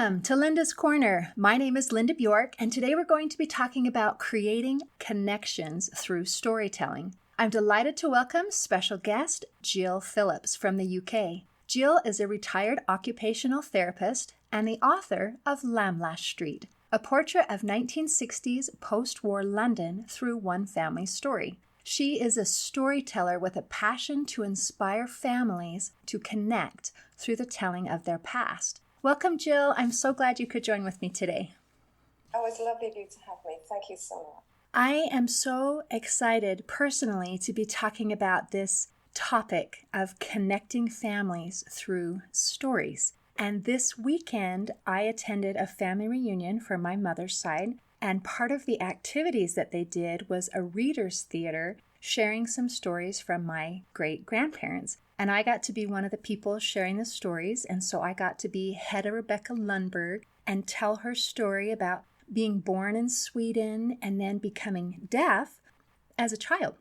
Welcome to Linda's Corner. My name is Linda Bjork, and today we're going to be talking about creating connections through storytelling. I'm delighted to welcome special guest Jill Phillips from the UK. Jill is a retired occupational therapist and the author of Lamlash Street, a portrait of 1960s post-war London through one family story. She is a storyteller with a passion to inspire families to connect through the telling of their past. Welcome, Jill. I'm so glad you could join with me today. Oh, it's lovely of you to have me. Thank you so much. I am so excited personally to be talking about this topic of connecting families through stories. And this weekend, I attended a family reunion for my mother's side. And part of the activities that they did was a reader's theater sharing some stories from my great-grandparents. And I got to be one of the people sharing the stories. And so I got to be Hedda Rebecca Lundberg and tell her story about being born in Sweden and then becoming deaf as a child.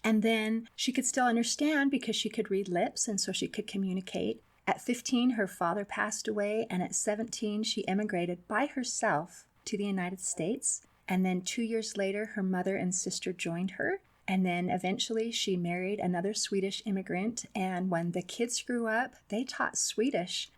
And then she could still understand because she could read lips and so she could communicate. At 15, her father passed away. And at 17, she immigrated by herself to the United States. And then 2 years later, her mother and sister joined her. And then eventually she married another Swedish immigrant. And when the kids grew up, they taught Swedish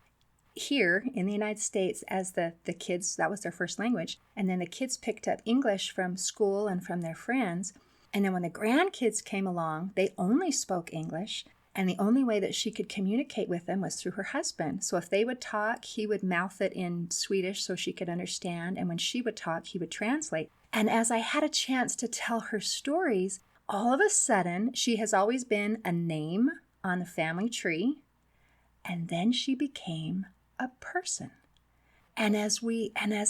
here in the United States as the kids, that was their first language. And then the kids picked up English from school and from their friends. And then when the grandkids came along, they only spoke English. And the only way that she could communicate with them was through her husband. So if they would talk, he would mouth it in Swedish so she could understand. And when she would talk, he would translate. And as I had a chance to tell her stories, all of a sudden, she has always been a name on the family tree. And then she became a person. And as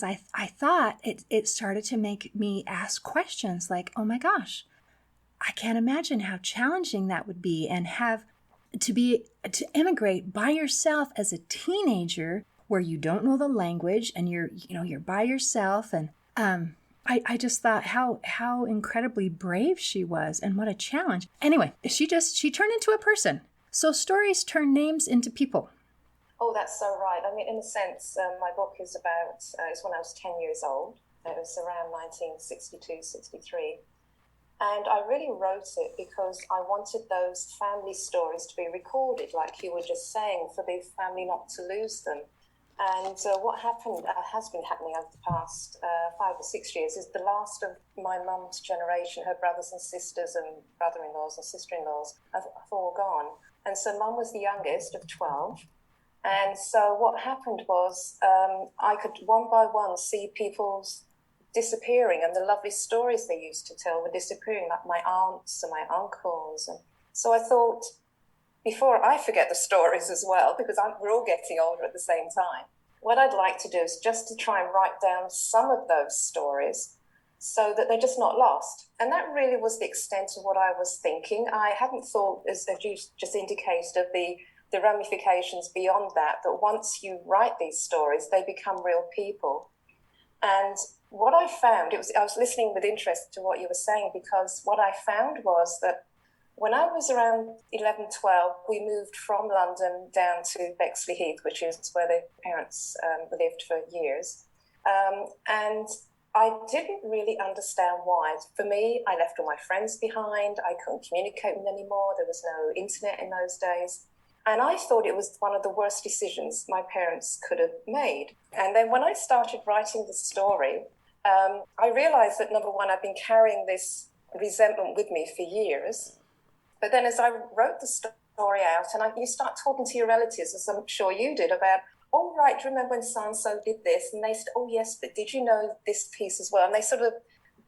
I thought, it started to make me ask questions like, oh my gosh, I can't imagine how challenging that would be, and have to immigrate by yourself as a teenager where you don't know the language and you're by yourself. And I just thought how incredibly brave she was and what a challenge. Anyway, she turned into a person. So stories turn names into people. Oh, that's so right. I mean, in a sense, my book is about, it's when I was 10 years old. It was around 1962, 63. And I really wrote it because I wanted those family stories to be recorded, like you were just saying, for the family not to lose them. And what has been happening over the past 5 or 6 years is the last of my mum's generation, her brothers and sisters and brother-in-laws and sister-in-laws have all gone. And so mum was the youngest of 12. And so what happened was I could one by one see people's disappearing, and the lovely stories they used to tell were disappearing, like my aunts and my uncles. And so I thought, before I forget the stories as well, because we're all getting older at the same time, what I'd like to do is just to try and write down some of those stories so that they're just not lost. And that really was the extent of what I was thinking. I hadn't thought, as you just indicated, of the ramifications beyond that once you write these stories, they become real people. And what I found, I was listening with interest to what you were saying, because what I found was that when I was around 11, 12, we moved from London down to Bexley Heath, which is where the parents lived for years. And I didn't really understand why. For me, I left all my friends behind. I couldn't communicate with them anymore. There was no internet in those days. And I thought it was one of the worst decisions my parents could have made. And then when I started writing the story, I realized that, number one, I've been carrying this resentment with me for years. But then as I wrote the story out, and you start talking to your relatives, as I'm sure you did, about, oh, right, do you remember when so-and-so did this? And they said, oh, yes, but did you know this piece as well? And they sort of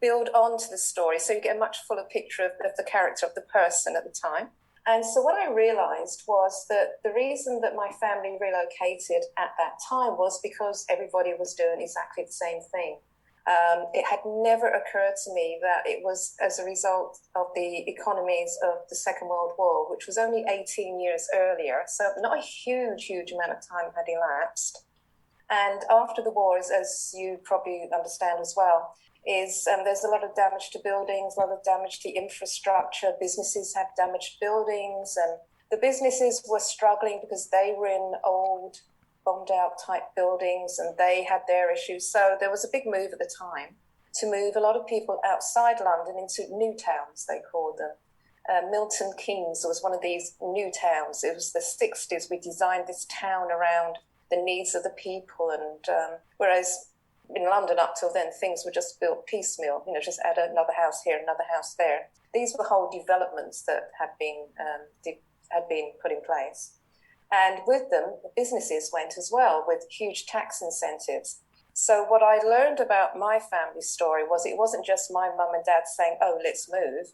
build onto the story, so you get a much fuller picture of the character of the person at the time. And so what I realized was that the reason that my family relocated at that time was because everybody was doing exactly the same thing. It had never occurred to me that it was as a result of the economies of the Second World War, which was only 18 years earlier. So not a huge amount of time had elapsed. And after the war, as you probably understand as well, there's a lot of damage to buildings, a lot of damage to infrastructure. Businesses have damaged buildings, and the businesses were struggling because they were in old bombed out type buildings, and they had their issues. So there was a big move at the time to move a lot of people outside London into new towns, they called them. Milton Keynes was one of these new towns. It was the 60s. We designed this town around the needs of the people. And whereas in London up till then, things were just built piecemeal, just add another house here, another house there. These were whole developments that had been put in place. And with them, businesses went as well with huge tax incentives. So what I learned about my family story was it wasn't just my mum and dad saying, oh, let's move.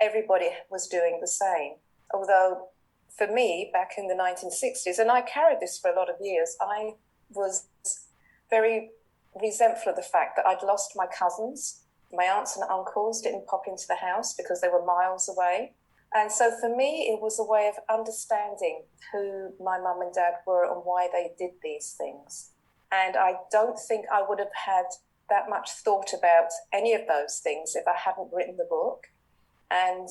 Everybody was doing the same. Although for me, back in the 1960s, and I carried this for a lot of years, I was very resentful of the fact that I'd lost my cousins. My aunts and uncles didn't pop into the house because they were miles away. And so for me, it was a way of understanding who my mum and dad were and why they did these things. And I don't think I would have had that much thought about any of those things if I hadn't written the book. And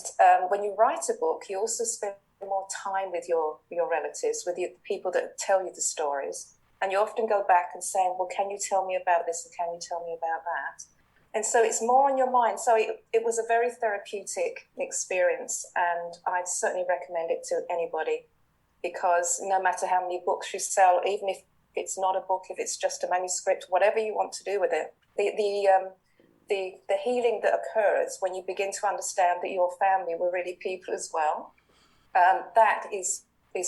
when you write a book, you also spend more time with your relatives, with the people that tell you the stories. And you often go back and say, well, can you tell me about this and can you tell me about that? And so it's more on your mind. So it was a very therapeutic experience, and I'd certainly recommend it to anybody, because no matter how many books you sell, even if it's not a book, if it's just a manuscript, whatever you want to do with it, the healing that occurs when you begin to understand that your family were really people as well, that is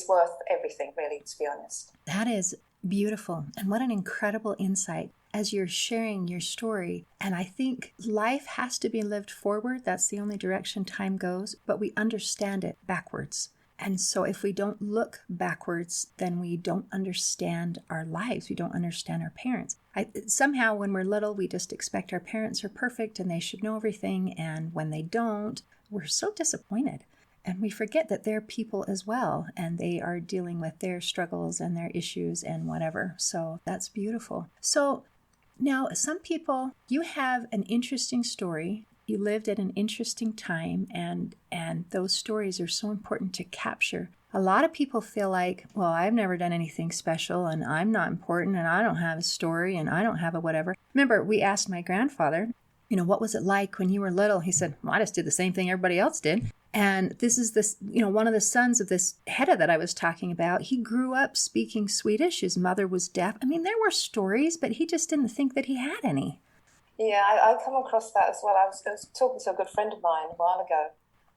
worth everything, really, to be honest. That is beautiful. And what an incredible insight as you're sharing your story. And I think life has to be lived forward. That's the only direction time goes, but we understand it backwards. And so if we don't look backwards, then we don't understand our lives. We don't understand our parents. Somehow when we're little, we just expect our parents are perfect and they should know everything. And when they don't, we're so disappointed. And we forget that they're people as well, and they are dealing with their struggles and their issues and whatever. So that's beautiful. So now some people, you have an interesting story. You lived at an interesting time, and those stories are so important to capture. A lot of people feel like, well, I've never done anything special, and I'm not important, and I don't have a story, and I don't have a whatever. Remember, we asked my grandfather, what was it like when you were little? He said, well, I just did the same thing everybody else did. And this is one of the sons of this Hedda that I was talking about. He grew up speaking Swedish. His mother was deaf. I mean, there were stories, but he just didn't think that he had any. Yeah, I come across that as well. I was talking to a good friend of mine a while ago,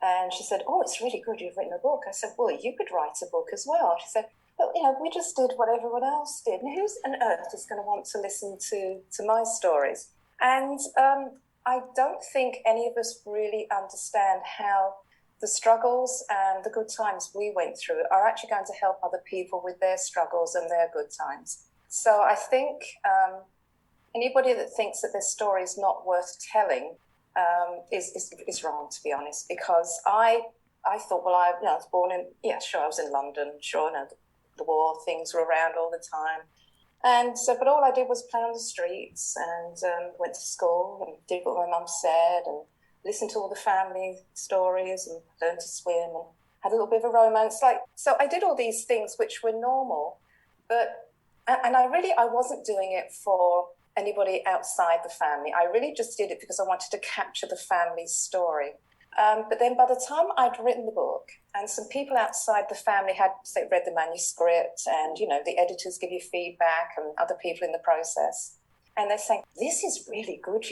and she said, oh, it's really good you've written a book. I said, well, you could write a book as well. She said, but, we just did what everyone else did. And who's on earth is going to want to listen to my stories? And I don't think any of us really understand how the struggles and the good times we went through are actually going to help other people with their struggles and their good times. So I think anybody that thinks that their story is not worth telling is wrong, to be honest, because I thought, well, I was born in, I was in London, the war, things were around all the time. And so, but all I did was play on the streets and went to school and did what my mum said and listened to all the family stories and learned to swim and had a little bit of a romance. So I did all these things which were normal, and I wasn't doing it for anybody outside the family. I really just did it because I wanted to capture the family's story. But then by the time I'd written the book, and some people outside the family had, say, read the manuscript, and, the editors give you feedback and other people in the process. And they're saying, this is really good,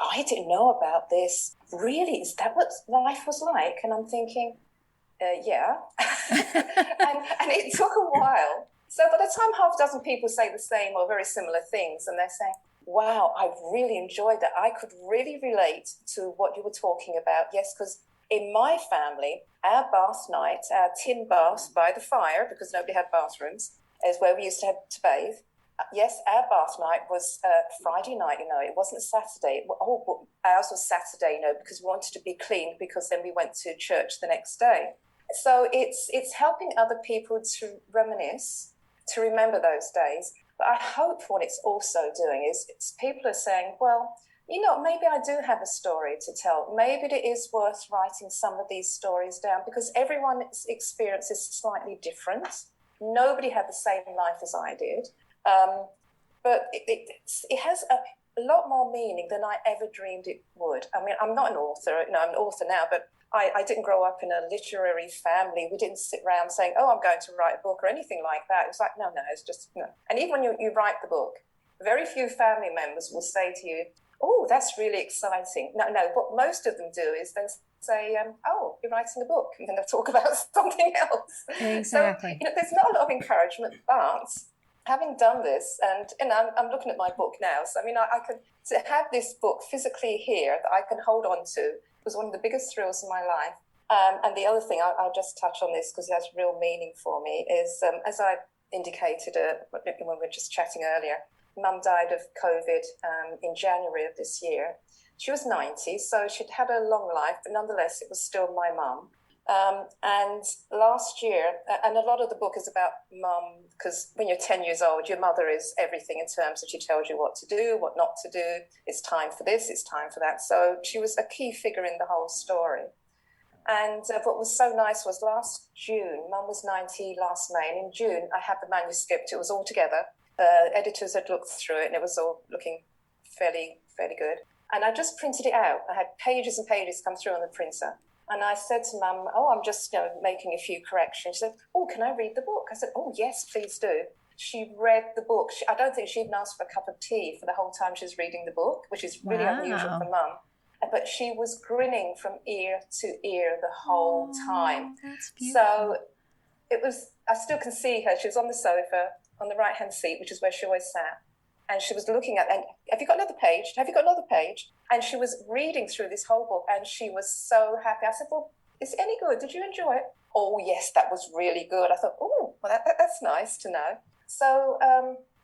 I didn't know about this. Really, is that what life was like? And I'm thinking, yeah. and it took a while. So by the time half a dozen people say the same or very similar things, and they're saying, wow, I really enjoyed that. I could really relate to what you were talking about. Yes, because in my family, our bath night, our tin bath by the fire, because nobody had bathrooms, is where we used to have to bathe. Yes, our bath night was Friday night, it wasn't Saturday. Oh, but ours was Saturday, because we wanted to be clean, because then we went to church the next day. So it's helping other people to reminisce, to remember those days. But I hope what it's also doing is people are saying, well, maybe I do have a story to tell. Maybe it is worth writing some of these stories down, because everyone's experience is slightly different. Nobody had the same life as I did. But it has a lot more meaning than I ever dreamed it would. I mean, I'm not an author, I'm an author now, but I didn't grow up in a literary family. We didn't sit around saying, oh, I'm going to write a book or anything like that. It was like, no, it's just, no. And even when you write the book, very few family members will say to you, oh, that's really exciting. No, what most of them do is then say, oh, you're writing a book, and then they'll talk about something else. Exactly. So, there's not a lot of encouragement, but having done this, and I'm looking at my book now, so I mean, I can, to have this book physically here that I can hold on to was one of the biggest thrills in my life. And the other thing, I'll just touch on this because it has real meaning for me, is as I indicated when we were just chatting earlier, Mum died of COVID in January of this year. She was 90, so she'd had a long life, but nonetheless, it was still my mum. And last year, and a lot of the book is about mum, because when you're 10 years old, your mother is everything in terms of she tells you what to do, what not to do. It's time for this, it's time for that. So she was a key figure in the whole story. And what was so nice was last June, Mum was 90 last May, and in June, I had the manuscript. It was all together. Editors had looked through it, and it was all looking fairly good. And I just printed it out. I had pages and pages come through on the printer. And I said to Mum, oh, I'm just making a few corrections. She said, oh, can I read the book? I said, oh, yes, please do. She read the book. I don't think she even asked for a cup of tea for the whole time she was reading the book, which is really unusual for Mum. But she was grinning from ear to ear the whole time. That's beautiful. So it was, I still can see her. She was on the sofa on the right-hand seat, which is where she always sat. And she was looking at, and have you got another page? Have you got another page? And she was reading through this whole book, and she was so happy. I said, well, is it any good? Did you enjoy it? Oh, yes, that was really good. I thought, oh, well, that's nice to know. So,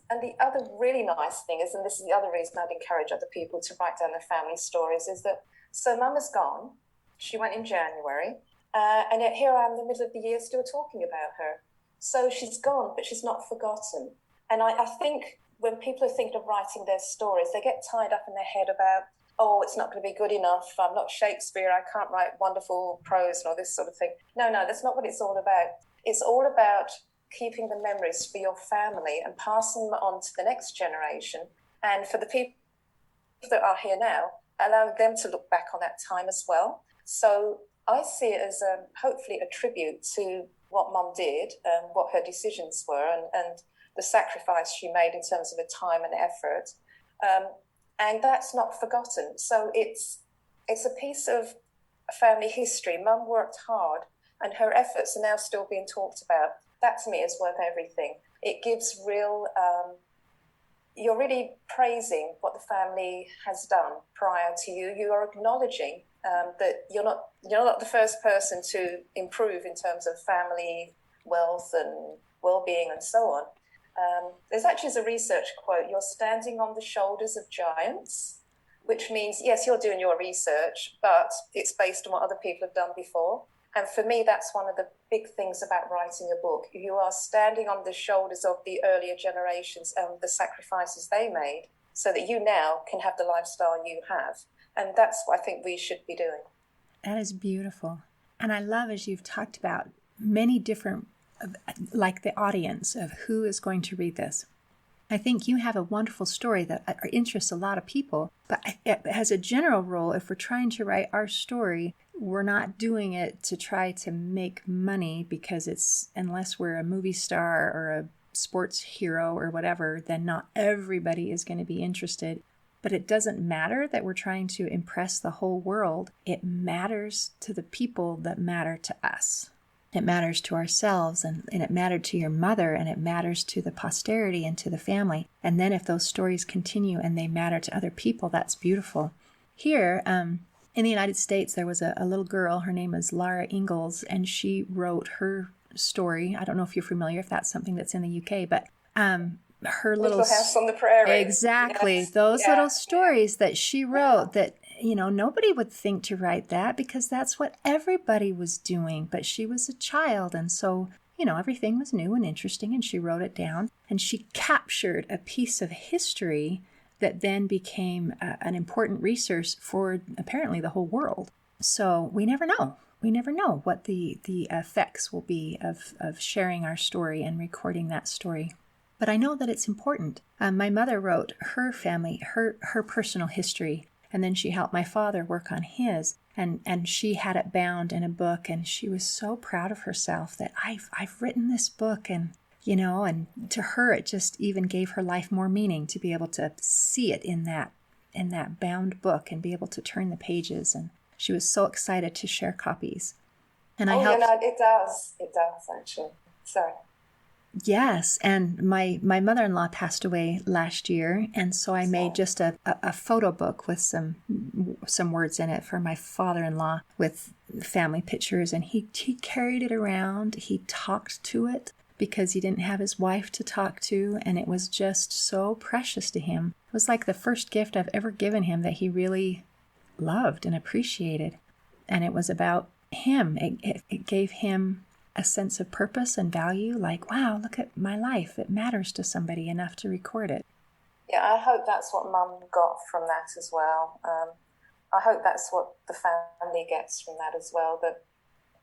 and the other really nice thing is, and this is the other reason I'd encourage other people to write down their family stories, is that, so Mum is gone. She went in January, and yet here I am in the middle of the year still talking about her. So she's gone, but she's not forgotten. And I think when people are thinking of writing their stories, they get tied up in their head about, oh, it's not going to be good enough. I'm not Shakespeare. I can't write wonderful prose and all this sort of thing. No, that's not what it's all about. It's all about keeping the memories for your family and passing them on to the next generation. And for the people that are here now, allowing them to look back on that time as well. So I see it as hopefully a tribute to what Mum did, what her decisions were, and the sacrifice she made in terms of her time and effort. And that's not forgotten. So it's a piece of family history. Mum worked hard, and her efforts are now still being talked about. That to me is worth everything. It gives real, you're really praising what the family has done prior to you. You are acknowledging that you're not the first person to improve in terms of family wealth and well-being and so on. There's actually a research quote, you're standing on the shoulders of giants, which means, yes, you're doing your research, but it's based on what other people have done before. And for me, that's one of the big things about writing a book. You are standing on the shoulders of the earlier generations and the sacrifices they made so that you now can have the lifestyle you have. And that's what I think we should be doing. That is beautiful. And I love, as you've talked about, many different, like the audience of who is going to read this. I think you have a wonderful story that interests a lot of people. But as a general rule, if we're trying to write our story, we're not doing it to try to make money because it's, unless we're a movie star or a sports hero or whatever, then not everybody is going to be interested. But it doesn't matter that we're trying to impress the whole world. It matters to the people that matter to us. It matters to ourselves, and it mattered to your mother, and it matters to the posterity and to the family. And then if those stories continue and they matter to other people, that's beautiful. Here, in the United States, there was a little girl. Her name is Laura Ingalls, and she wrote her story. I don't know if you're familiar, if that's something that's in the UK, but her little House on the Prairie. Exactly. Yes. Those little stories that she wrote that, nobody would think to write that because that's what everybody was doing. But she was a child. And so, everything was new and interesting, and she wrote it down, and she captured a piece of history that then became an important resource for apparently the whole world. So we never know. we never know what the effects will be of sharing our story and recording that story. But I know that it's important. My mother wrote her family, her personal history, and then she helped my father work on his, and she had it bound in a book, and she was so proud of herself that I've written this book, and and to her it just even gave her life more meaning to be able to see it in that bound book and be able to turn the pages, and she was so excited to share copies. And I helped. It does actually. Sorry. Yes, and my mother-in-law passed away last year, and so I made just a photo book with some words in it for my father-in-law with family pictures, and he carried it around. He talked to it because he didn't have his wife to talk to, and it was just so precious to him. It was like the first gift I've ever given him that he really loved and appreciated, and it was about him. It gave him a sense of purpose and value, like, wow, look at my life. It matters to somebody enough to record it. Yeah, I hope that's what Mum got from that as well. I hope that's what the family gets from that as well, that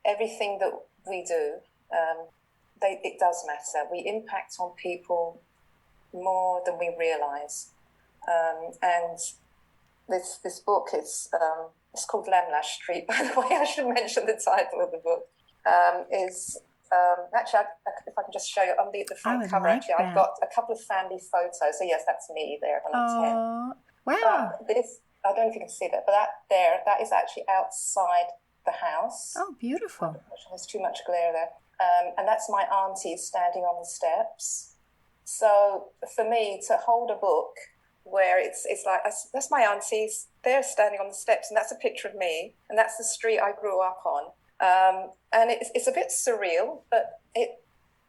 everything that we do, it does matter. We impact on people more than we realise. And this book is it's called Lamlash Street, by the way. I should mention the title of the book. Actually, if I can just show you on the front cover, like actually, I've got a couple of family photos. So yes, that's me there when I'm 10. Wow. This, I don't know if you can see that, but that is actually outside the house. Oh, beautiful. There's too much glare there. And that's my auntie standing on the steps. So for me to hold a book where it's like, that's my aunties, they're standing on the steps, and that's a picture of me, and that's the street I grew up on. And it's a bit surreal, but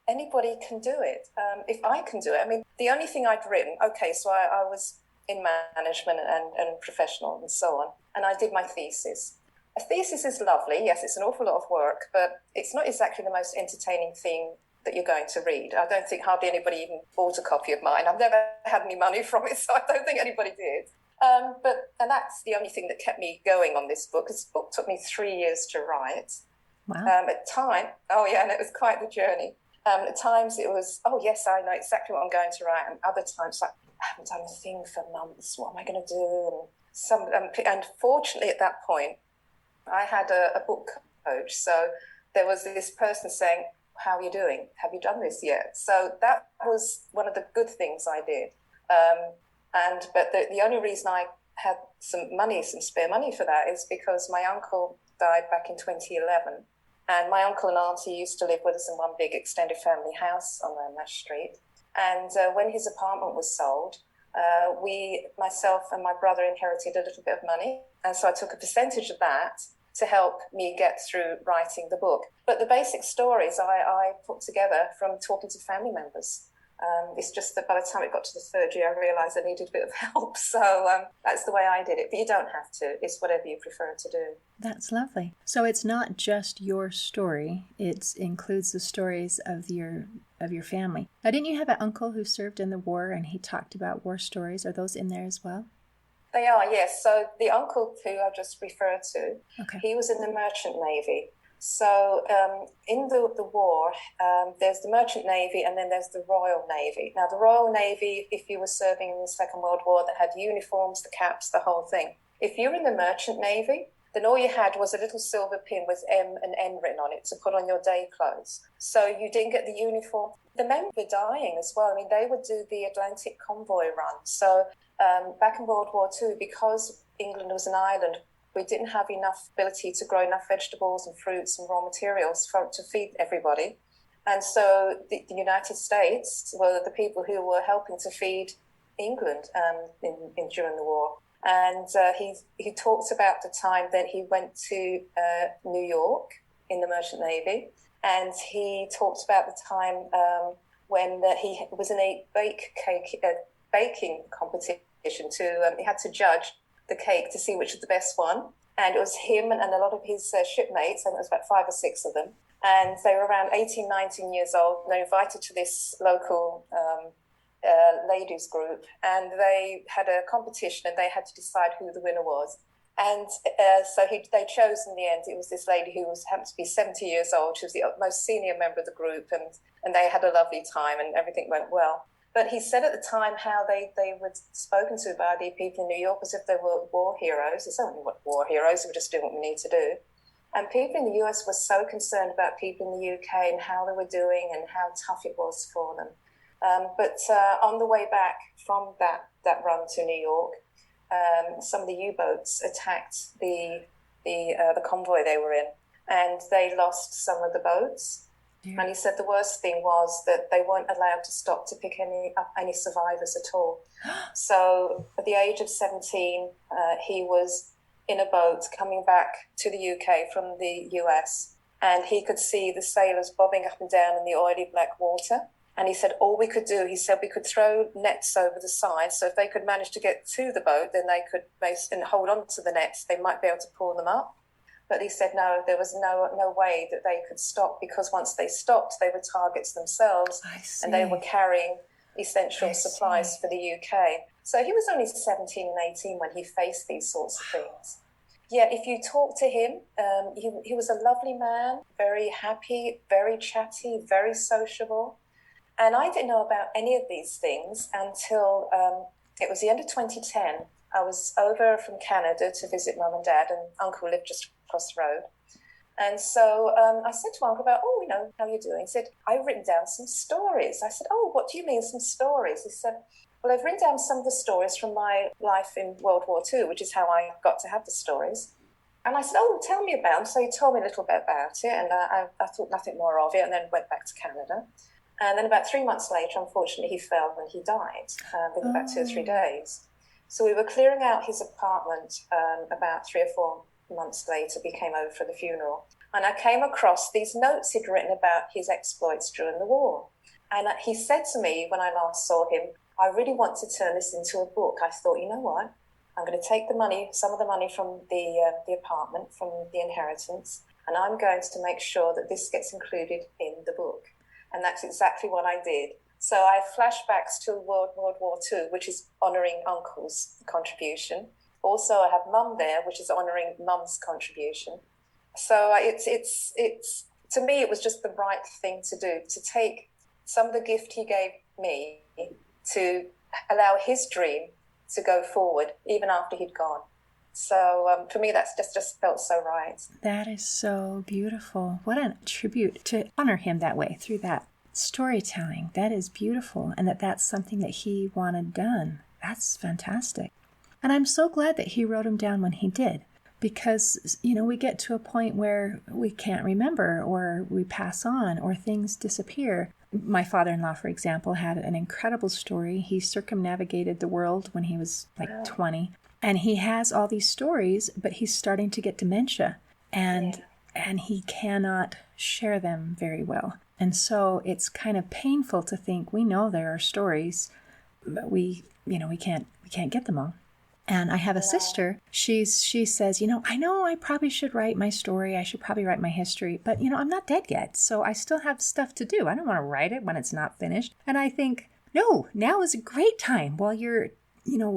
anybody can do it. If I can do it, I mean, the only thing I'd written, so I was in management and professional and so on, and I did my thesis. A thesis is lovely, yes, it's an awful lot of work, but it's not exactly the most entertaining thing that you're going to read. I don't think hardly anybody even bought a copy of mine. I've never had any money from it, so I don't think anybody did. And that's the only thing that kept me going on this book. This book took me 3 years to write. Wow. At time, and it was quite the journey. At times it was, yes, I know exactly what I'm going to write. And other times, like, I haven't done a thing for months. What am I going to do? And fortunately, at that point, I had a book coach. So there was this person saying, how are you doing? Have you done this yet? So that was one of the good things I did. But the only reason I had some spare money for that is because my uncle died back in 2011. And my uncle and auntie used to live with us in one big extended family house on Nash Street. And when his apartment was sold, myself and my brother inherited a little bit of money. And so I took a percentage of that to help me get through writing the book. But the basic stories I put together from talking to family members. It's just that by the time it got to the third year, I realised I needed a bit of help. So that's the way I did it. But you don't have to. It's whatever you prefer to do. That's lovely. So it's not just your story. It includes the stories of your family. Now, didn't you have an uncle who served in the war and he talked about war stories? Are those in there as well? They are, yes. So the uncle who I just referred to, He was in the Merchant Navy. So in the war, there's the Merchant Navy and then there's the Royal Navy. Now, the Royal Navy, if you were serving in the Second World War, that had uniforms, the caps, the whole thing. If you were in the Merchant Navy, then all you had was a little silver pin with M and N written on it to put on your day clothes. So you didn't get the uniform. The men were dying as well. I mean, they would do the Atlantic convoy run. So back in World War II, because England was an island, we didn't have enough ability to grow enough vegetables and fruits and raw materials to feed everybody. And so the United States were the people who were helping to feed England during the war. And he talks about the time that he went to New York in the Merchant Navy. And he talks about the time when he was in a baking competition. He had to judge the cake to see which was the best one. And it was him and a lot of his shipmates, and it was about 5 or 6 of them. And they were around 18, 19 years old. And they were invited to this local ladies group. And they had a competition and they had to decide who the winner was. And so they chose in the end, it was this lady who happened to be 70 years old. She was the most senior member of the group, and they had a lovely time and everything went well. But he said at the time how they were spoken to by the people in New York as if they were war heroes. It's only what war heroes, we're just doing what we need to do. And people in the US were so concerned about people in the UK and how they were doing and how tough it was for them. But on the way back from that run to New York, some of the U-boats attacked the convoy they were in, and they lost some of the boats. Yeah. And he said the worst thing was that they weren't allowed to stop to pick up any survivors at all. So at the age of 17, he was in a boat coming back to the UK from the US, and he could see the sailors bobbing up and down in the oily black water. And he said, all we could do, he said, we could throw nets over the side. So if they could manage to get to the boat, then they could and hold on to the nets. They might be able to pull them up. But he said, no, there was no way that they could stop, because once they stopped, they were targets themselves. And they were carrying essential supplies for the UK. So he was only 17 and 18 when he faced these sorts of things. Yeah, if you talk to him, he was a lovely man, very happy, very chatty, very sociable. And I didn't know about any of these things until it was the end of 2010. I was over from Canada to visit Mum and Dad, and Uncle lived just across the road. And so I said to Uncle about, how are you doing? He said, I've written down some stories. I said, what do you mean some stories? He said, well, I've written down some of the stories from my life in World War II, which is how I got to have the stories. And I said, tell me about them. So he told me a little bit about it, and I thought nothing more of it, and then went back to Canada. And then about 3 months later, unfortunately, he fell and he died within about 2 or 3 days. So we were clearing out his apartment about 3 or 4 months later. We came over for the funeral. And I came across these notes he'd written about his exploits during the war. And he said to me when I last saw him, I really want to turn this into a book. I thought, you know what? I'm going to take some of the money from the apartment, from the inheritance, and I'm going to make sure that this gets included in the book. And that's exactly what I did. So I have flashbacks to World War II, which is honouring Uncle's contribution. Also, I have Mum there, which is honouring Mum's contribution. So it's to me, it was just the right thing to do, to take some of the gift he gave me to allow his dream to go forward, even after he'd gone. So for me, that's just felt so right. That is so beautiful. What a tribute to honor him that way through that storytelling. That is beautiful, and that's something that he wanted done. That's fantastic. And I'm so glad that he wrote them down when he did, because, we get to a point where we can't remember, or we pass on, or things disappear. My father-in-law, for example, had an incredible story. He circumnavigated the world when he was 20. And he has all these stories, but he's starting to get dementia, and he cannot share them very well. And so it's kind of painful to think we know there are stories, but we can't get them all. And I have a sister. She says, I know I probably should write my story. I should probably write my history, but I'm not dead yet, so I still have stuff to do. I don't want to write it when it's not finished. And I think, no, now is a great time while you're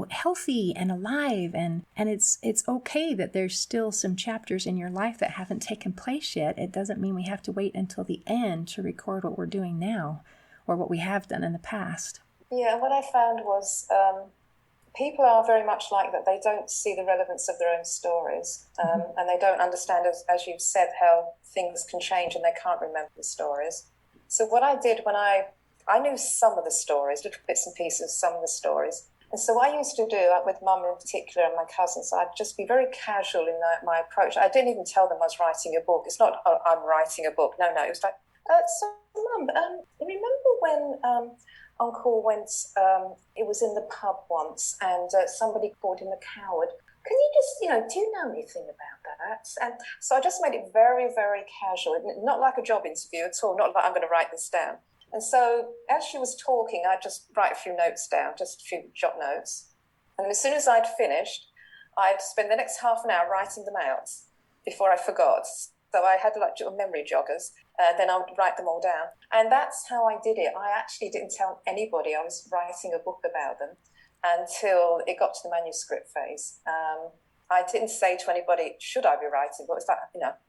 healthy and alive, and it's okay that there's still some chapters in your life that haven't taken place yet. It doesn't mean we have to wait until the end to record what we're doing now, or what we have done in the past. Yeah, what I found was people are very much like that. They don't see the relevance of their own stories, and they don't understand, as you've said, how things can change and they can't remember the stories. So what I did when I knew some of the stories, little bits and pieces, some of the stories. And so what I used to do, with Mum in particular and my cousins, I'd just be very casual in my approach. I didn't even tell them I was writing a book. It's not, I'm writing a book. No, it was like, so Mum, remember when Uncle went, it was in the pub once, and somebody called him a coward. Can you just, do you know anything about that? And so I just made it very, very casual, not like a job interview at all, not like I'm going to write this down. And so as she was talking, I'd just write a few notes down, just a few jot notes. And as soon as I'd finished, I'd spend the next half an hour writing them out before I forgot. So I had like memory joggers. Then I would write them all down. And that's how I did it. I actually didn't tell anybody I was writing a book about them until it got to the manuscript phase. I didn't say to anybody, should I be writing? But it's like,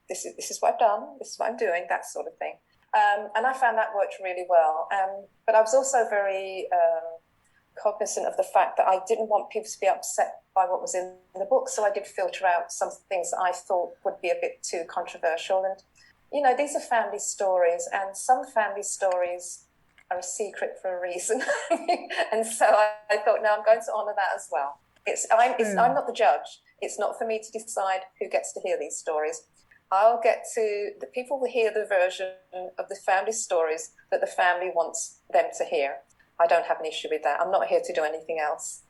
this is what I've done, this is what I'm doing, that sort of thing. And I found that worked really well. But I was also very cognizant of the fact that I didn't want people to be upset by what was in the book. So I did filter out some things that I thought would be a bit too controversial. And, these are family stories, and some family stories are a secret for a reason. And so I thought, no, I'm going to honour that as well. I'm not the judge. It's not for me to decide who gets to hear these stories. I'll get to, the people will hear the version of the family stories that the family wants them to hear. I don't have an issue with that. I'm not here to do anything else.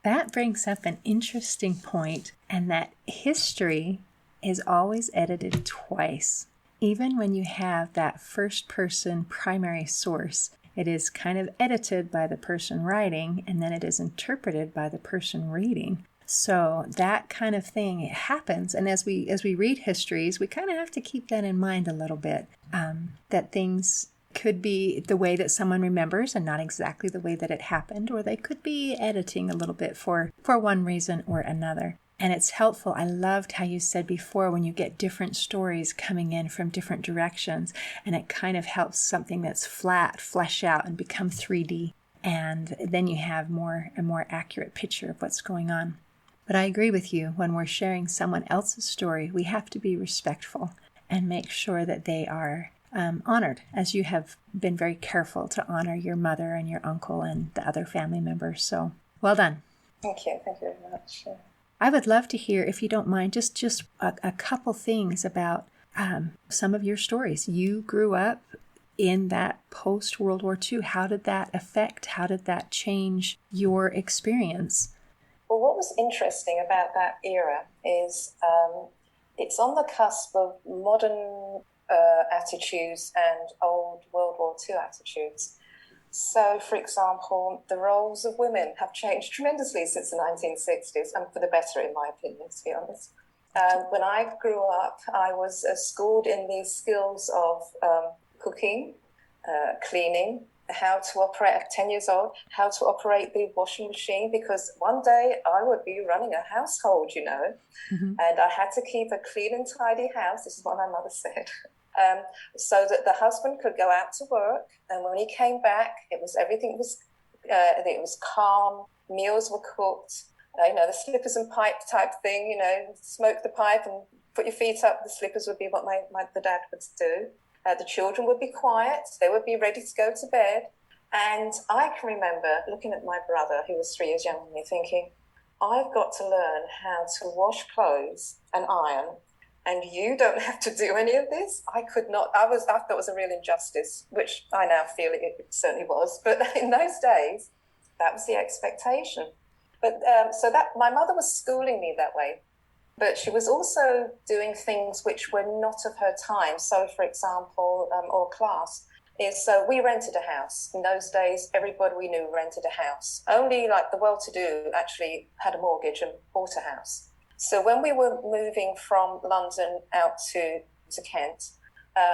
That brings up an interesting point, and that history is always edited twice. Even when you have that first person primary source, it is kind of edited by the person writing, and then it is interpreted by the person reading. So that kind of thing, it happens. And as we read histories, we kind of have to keep that in mind a little bit, that things could be the way that someone remembers and not exactly the way that it happened, or they could be editing a little bit for one reason or another. And it's helpful. I loved how you said before, when you get different stories coming in from different directions, and it kind of helps something that's flat flesh out and become 3D. And then you have a more accurate picture of what's going on. But I agree with you. When we're sharing someone else's story, we have to be respectful and make sure that they are honored, as you have been very careful to honor your mother and your uncle and the other family members. So well done. Thank you. Thank you very much. I would love to hear, if you don't mind, just a couple things about some of your stories. You grew up in that post-World War II. How did that change your experience? Well, what was interesting about that era is it's on the cusp of modern attitudes and old World War II attitudes. So, for example, the roles of women have changed tremendously since the 1960s, and for the better, in my opinion, to be honest. When I grew up, I was schooled in the skills of cooking, cleaning, how to operate, at 10 years old, how to operate the washing machine, because one day I would be running a household, and I had to keep a clean and tidy house. This is what my mother said. So that the husband could go out to work, and when he came back, everything was calm. Meals were cooked. The slippers and pipe type thing. Smoke the pipe and put your feet up. The slippers would be what the dad would do. The children would be quiet. They would be ready to go to bed. And I can remember looking at my brother, who was 3 years younger than me, thinking, I've got to learn how to wash clothes and iron, and you don't have to do any of this. I could not. I thought it was a real injustice, which I now feel it certainly was. But in those days, that was the expectation. But so that my mother was schooling me that way, but she was also doing things which were not of her time. So, for example, or class is, so we rented a house. In those days, everybody we knew rented a house. Only like the well-to-do actually had a mortgage and bought a house. So when we were moving from London out to Kent,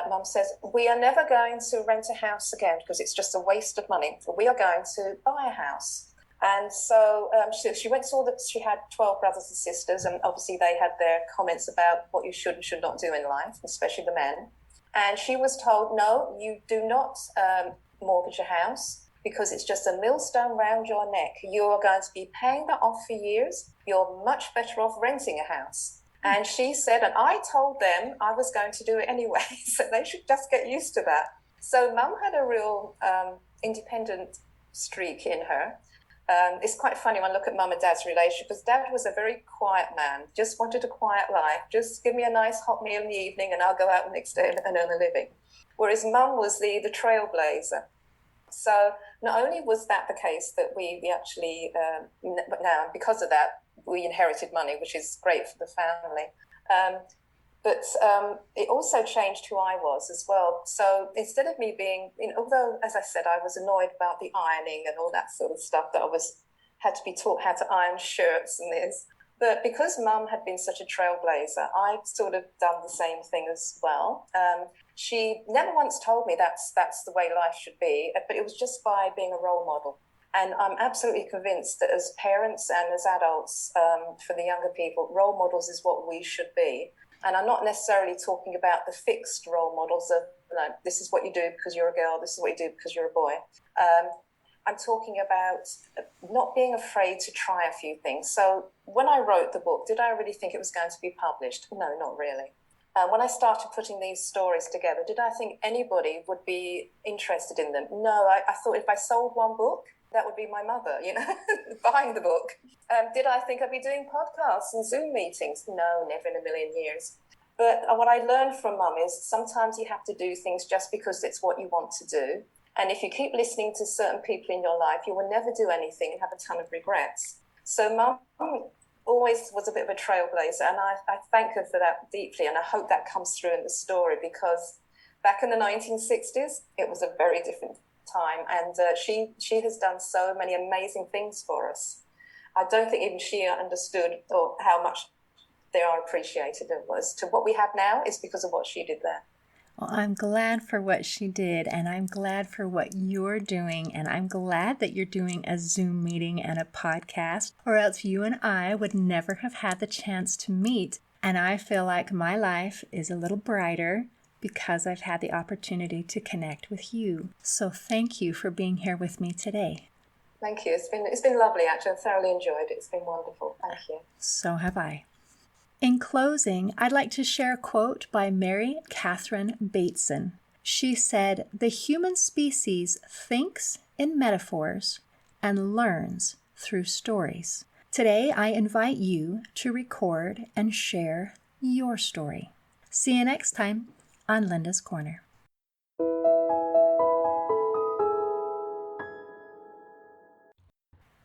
Mum says, we are never going to rent a house again because it's just a waste of money. We are going to buy a house. And so she went to she had 12 brothers and sisters, and obviously they had their comments about what you should and should not do in life, especially the men. And she was told, no, you do not mortgage a house, because it's just a millstone round your neck. You are going to be paying that off for years. You're much better off renting a house. And she said, and I told them I was going to do it anyway, so they should just get used to that. So Mum had a real independent streak in her. It's quite funny when I look at Mum and Dad's relationship, because Dad was a very quiet man, just wanted a quiet life. Just give me a nice hot meal in the evening and I'll go out the next day and earn a living. Whereas Mum was the trailblazer. So not only was that the case that we actually, now because of that, we inherited money, which is great for the family. But it also changed who I was as well. So instead of me being, although, as I said, I was annoyed about the ironing and all that sort of stuff, that had to be taught how to iron shirts and this. But because Mum had been such a trailblazer, I've sort of done the same thing as well. She never once told me that's the way life should be, but it was just by being a role model. And I'm absolutely convinced that as parents and as adults, for the younger people, role models is what we should be. And I'm not necessarily talking about the fixed role models of, this is what you do because you're a girl, this is what you do because you're a boy. I'm talking about not being afraid to try a few things. So when I wrote the book, did I really think it was going to be published? No, not really. When I started putting these stories together, did I think anybody would be interested in them? No, I thought if I sold one book, that would be my mother, buying the book. Did I think I'd be doing podcasts and Zoom meetings? No, never in a million years. But what I learned from Mum is sometimes you have to do things just because it's what you want to do. And if you keep listening to certain people in your life, you will never do anything and have a ton of regrets. So Mum always was a bit of a trailblazer, and I thank her for that deeply, and I hope that comes through in the story, because back in the 1960s, it was a very different time, and she has done so many amazing things for us. I don't think even she understood or how much they are appreciated as to what we have now is because of what she did there. Well, I'm glad for what she did, and I'm glad for what you're doing, and I'm glad that you're doing a Zoom meeting and a podcast, or else you and I would never have had the chance to meet. And I feel like my life is a little brighter because I've had the opportunity to connect with you. So thank you for being here with me today. Thank you. It's been lovely, actually. I've thoroughly enjoyed it. It's been wonderful. Thank you. So have I. In closing, I'd like to share a quote by Mary Catherine Bateson. She said, "The human species thinks in metaphors and learns through stories." Today, I invite you to record and share your story. See you next time on Linda's Corner.